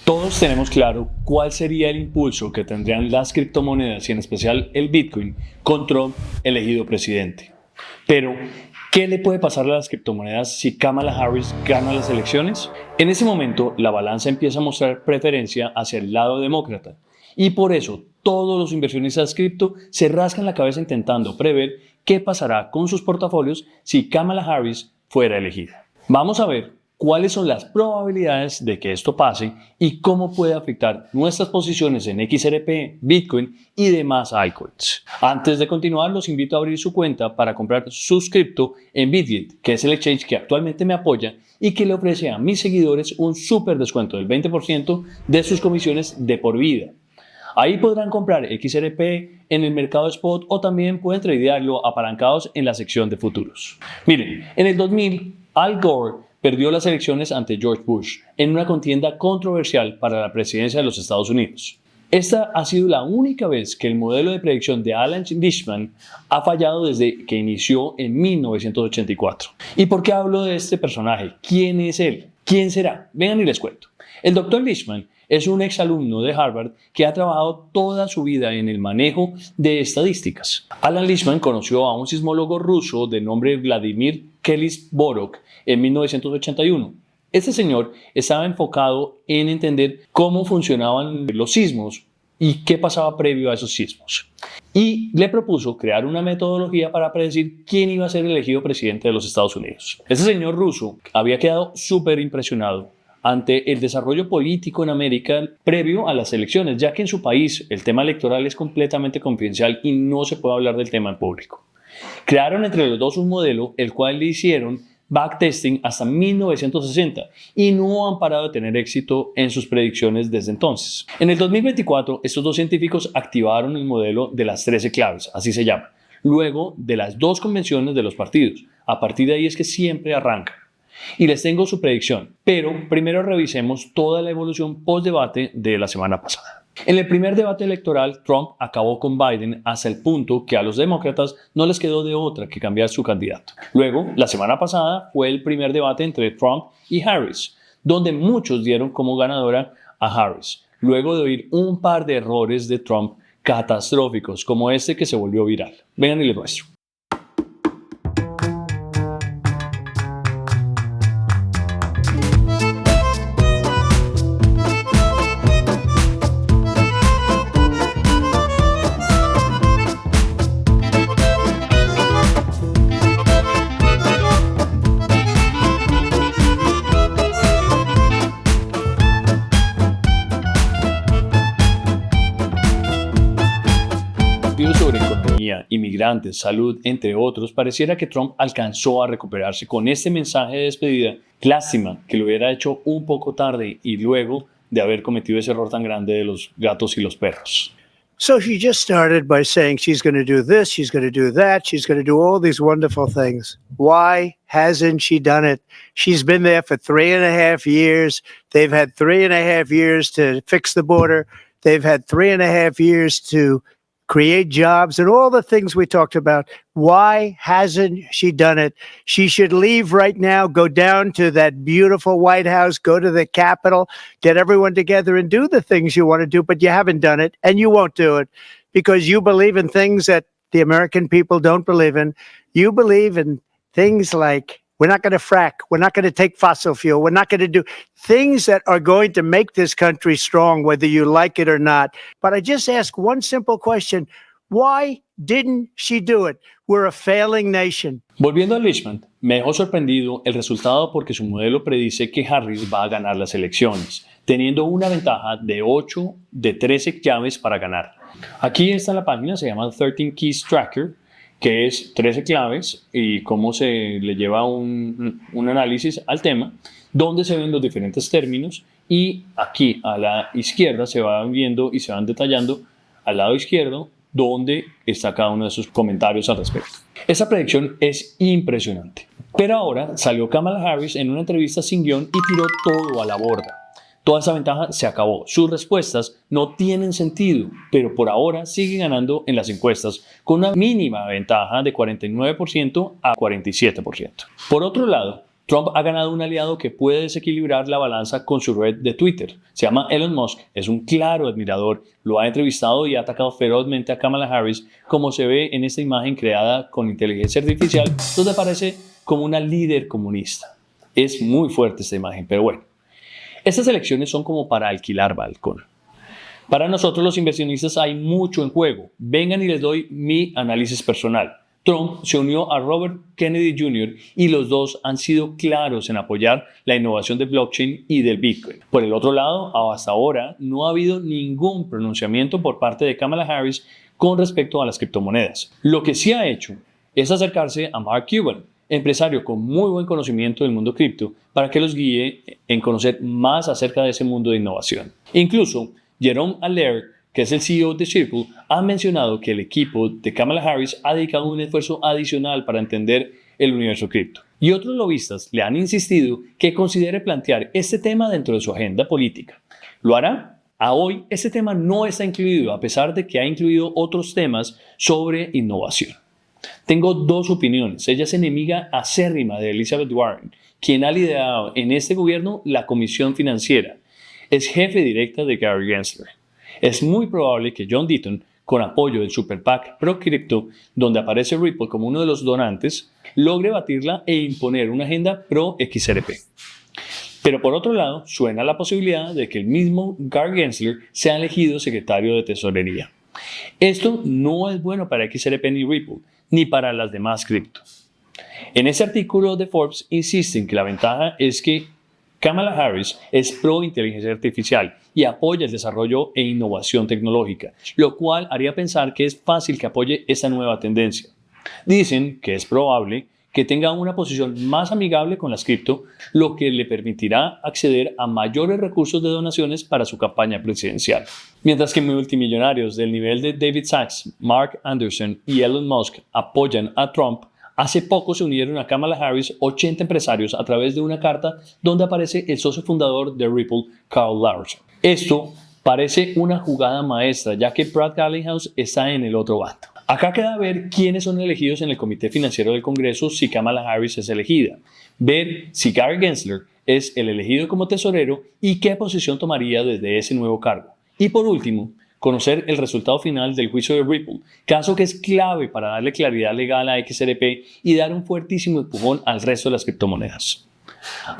Todos tenemos claro cuál sería el impulso que tendrían las criptomonedas y en especial el Bitcoin con Trump elegido presidente. Pero, ¿qué le puede pasar a las criptomonedas si Kamala Harris gana las elecciones? En ese momento, la balanza empieza a mostrar preferencia hacia el lado demócrata. Y por eso, todos los inversionistas cripto se rascan la cabeza intentando prever qué pasará con sus portafolios si Kamala Harris fuera elegida. Vamos a ver cuáles son las probabilidades de que esto pase y cómo puede afectar nuestras posiciones en XRP, Bitcoin y demás altcoins. Antes de continuar, los invito a abrir su cuenta para comprar sus cripto en Bitget, que es el exchange que actualmente me apoya y que le ofrece a mis seguidores un súper descuento del 20% de sus comisiones de por vida. Ahí podrán comprar XRP en el mercado spot o también pueden tradearlo apalancados en la sección de futuros. Miren, en el 2000, Al Gore perdió las elecciones ante George Bush en una contienda controversial para la presidencia de los Estados Unidos. Esta ha sido la única vez que el modelo de predicción de Alan Lichtman ha fallado desde que inició en 1984. ¿Y por qué hablo de este personaje? ¿Quién es él? ¿Quién será? Vengan y les cuento. El Dr. Lichtman es un exalumno de Harvard que ha trabajado toda su vida en el manejo de estadísticas. Alan Lichtman conoció a un sismólogo ruso de nombre Vladimir Kelis-Borok en 1981. Este señor estaba enfocado en entender cómo funcionaban los sismos y qué pasaba previo a esos sismos. Y le propuso crear una metodología para predecir quién iba a ser elegido presidente de los Estados Unidos. Este señor ruso había quedado súper impresionado ante el desarrollo político en América previo a las elecciones, ya que en su país el tema electoral es completamente confidencial y no se puede hablar del tema en público. Crearon entre los dos un modelo, el cual le hicieron backtesting hasta 1960 y no han parado de tener éxito en sus predicciones desde entonces. En el 2024, estos dos científicos activaron el modelo de las 13 claves, así se llama, luego de las dos convenciones de los partidos. A partir de ahí es que siempre arrancan. Y les tengo su predicción, pero primero revisemos toda la evolución post-debate de la semana pasada. En el primer debate electoral, Trump acabó con Biden hasta el punto que a los demócratas no les quedó de otra que cambiar su candidato. Luego, la semana pasada fue el primer debate entre Trump y Harris, donde muchos dieron como ganadora a Harris, luego de oír un par de errores de Trump catastróficos, como este que se volvió viral. Vengan y les muestro. Sobre economía, inmigrantes, salud, entre otros, pareciera que Trump alcanzó a recuperarse con este mensaje de despedida. Lástima que lo hubiera hecho un poco tarde y luego de haber cometido ese error tan grande de los gatos y los perros. So she just started by saying she's going to do this, she's going to do that, she's going to do all these wonderful things. Why hasn't she done it? She's been there for 3.5 years. They've had 3.5 years to fix the border. They've had 3.5 years to create jobs and all the things we talked about. Why hasn't she done it? She should leave right now, go down to that beautiful White House, go to the Capitol, get everyone together and do the things you want to do, but you haven't done it and you won't do it because you believe in things that the American people don't believe in. You believe in things like we're not going to frack. We're not going to take fossil fuel. We're not going to do things that are going to make this country strong, whether you like it or not. But I just ask one simple question. Why didn't she do it? We're a failing nation. Volviendo a Lichtman, me dejó sorprendido el resultado porque su modelo predice que Harris va a ganar las elecciones, teniendo una ventaja de 8 de 13 llaves para ganar. Aquí está la página, se llama 13 Keys Tracker, que es 13 claves y cómo se le lleva un análisis al tema, donde se ven los diferentes términos y aquí a la izquierda se van viendo y se van detallando al lado izquierdo donde está cada uno de sus comentarios al respecto. Esa predicción es impresionante. Pero ahora salió Kamala Harris en una entrevista sin guión y tiró todo a la borda. Toda esa ventaja se acabó. Sus respuestas no tienen sentido, pero por ahora sigue ganando en las encuestas con una mínima ventaja de 49% a 47%. Por otro lado, Trump ha ganado un aliado que puede desequilibrar la balanza con su red de Twitter. Se llama Elon Musk, es un claro admirador, lo ha entrevistado y ha atacado ferozmente a Kamala Harris, como se ve en esta imagen creada con inteligencia artificial, donde aparece como una líder comunista. Es muy fuerte esta imagen, pero bueno. Estas elecciones son como para alquilar balcón. Para nosotros los inversionistas hay mucho en juego. Vengan y les doy mi análisis personal. Trump se unió a Robert Kennedy Jr. y los dos han sido claros en apoyar la innovación del blockchain y del Bitcoin. Por el otro lado, hasta ahora no ha habido ningún pronunciamiento por parte de Kamala Harris con respecto a las criptomonedas. Lo que sí ha hecho es acercarse a Mark Cuban, empresario con muy buen conocimiento del mundo cripto, para que los guíe en conocer más acerca de ese mundo de innovación. Incluso, Jerome Allaire, que es el CEO de Circle, ha mencionado que el equipo de Kamala Harris ha dedicado un esfuerzo adicional para entender el universo cripto. Y otros lobistas le han insistido que considere plantear este tema dentro de su agenda política. ¿Lo hará? A hoy, este tema no está incluido, a pesar de que ha incluido otros temas sobre innovación. Tengo dos opiniones. Ella es enemiga acérrima de Elizabeth Warren, quien ha liderado en este gobierno la Comisión Financiera. Es jefe directa de Gary Gensler. Es muy probable que John Deaton, con apoyo del Super PAC Pro Crypto, donde aparece Ripple como uno de los donantes, logre batirla e imponer una agenda pro XRP. Pero por otro lado, suena la posibilidad de que el mismo Gary Gensler sea elegido secretario de Tesorería. Esto no es bueno para XRP ni Ripple, ni para las demás cripto. En ese artículo de Forbes insisten que la ventaja es que Kamala Harris es pro inteligencia artificial y apoya el desarrollo e innovación tecnológica, lo cual haría pensar que es fácil que apoye esta nueva tendencia. Dicen que es probable que tenga una posición más amigable con las cripto, lo que le permitirá acceder a mayores recursos de donaciones para su campaña presidencial. Mientras que multimillonarios del nivel de David Sachs, Mark Anderson y Elon Musk apoyan a Trump, hace poco se unieron a Kamala Harris 80 empresarios a través de una carta donde aparece el socio fundador de Ripple, Carl Larson. Esto parece una jugada maestra, ya que Brad Garlinghouse está en el otro bando. Acá queda ver quiénes son elegidos en el Comité Financiero del Congreso si Kamala Harris es elegida, ver si Gary Gensler es el elegido como tesorero y qué posición tomaría desde ese nuevo cargo. Y por último, conocer el resultado final del juicio de Ripple, caso que es clave para darle claridad legal a XRP y dar un fuertísimo empujón al resto de las criptomonedas.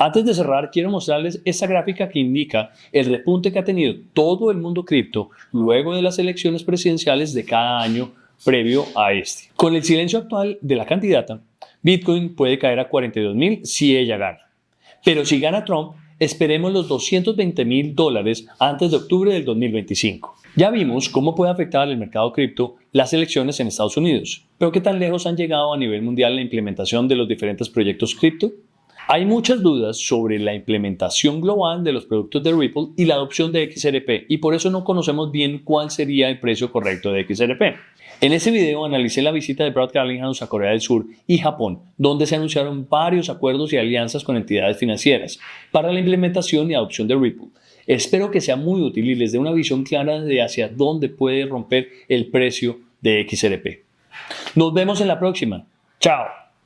Antes de cerrar, quiero mostrarles esta gráfica que indica el repunte que ha tenido todo el mundo cripto luego de las elecciones presidenciales de cada año previo a este. Con el silencio actual de la candidata, Bitcoin puede caer a 42,000 si ella gana. Pero si gana Trump, esperemos los $220,000 antes de octubre del 2025. Ya vimos cómo puede afectar al mercado cripto las elecciones en Estados Unidos, pero ¿qué tan lejos han llegado a nivel mundial la implementación de los diferentes proyectos cripto? Hay muchas dudas sobre la implementación global de los productos de Ripple y la adopción de XRP, y por eso no conocemos bien cuál sería el precio correcto de XRP. En este video analicé la visita de Brad Garlinghouse a Corea del Sur y Japón, donde se anunciaron varios acuerdos y alianzas con entidades financieras para la implementación y adopción de Ripple. Espero que sea muy útil y les dé una visión clara de hacia dónde puede romper el precio de XRP. Nos vemos en la próxima. ¡Chao!